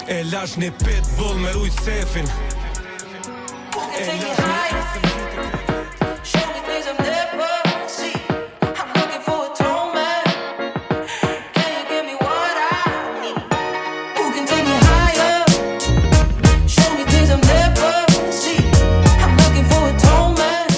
E lash një pitbull me rujt sefin. E lash një Show me things I've never seen. I'm looking for atonement. Can you give me what I need? Who can take me higher? Show me things I've never seen. I'm looking for atonement.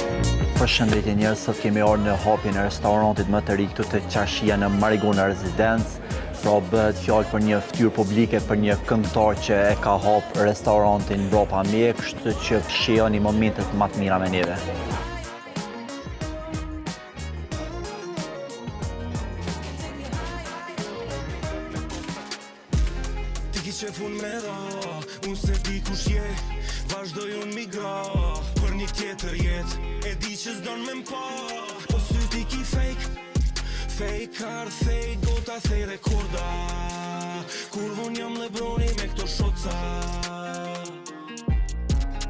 Përshëndetje njerëz, sot kemi orë në hapjen e restorantit më të ri këtu të Qashia në Marigona Residence. Pra bëhet fjalë për një fytyrë publike, për një këngëtar që e ka hap restorantin mbrapa meje, kështu që shijoni momentet më të mira me neve. Ti ki qef unë me ra, unë se di kush je. Vazhdoj unë migra për një tjetër jet. E di që s'don me m'pa, po syti ki fake. Fake car, fake gota, fake rekorda. Kur unë jam Lebroni me këto shoca.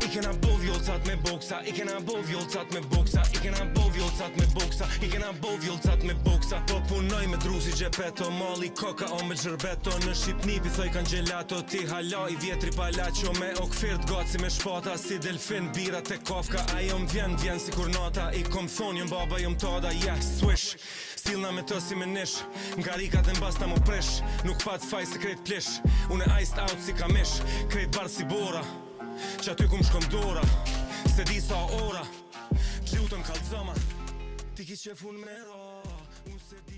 I kena bo vjolcat me boksa, i kena bo vjolcat me boksa, i kena bo vjolcat me boksa, i kena bo vjolcat me boksa. Po punoj me drusi gjepeto, mali koka o me gjerbeto. Në Shqipni pithoj kan gjelato, ti hala i vjetri palacio. Me okfirt gaci me shpata, si delfin bira te kafka. Ajo m'vjen si kur nata, i kom thon jom baba jom tada, yeah, swish. Stilna me të si me nish, nga rikat e mbasta mu prish. Nuk pat faj se krejt plish, unë e iced out si kamish. Krejt bar si bora, që aty kum shkom dora. Se di sa ora, që lutëm kalzama. Ti ki qef unë me ra, unë se di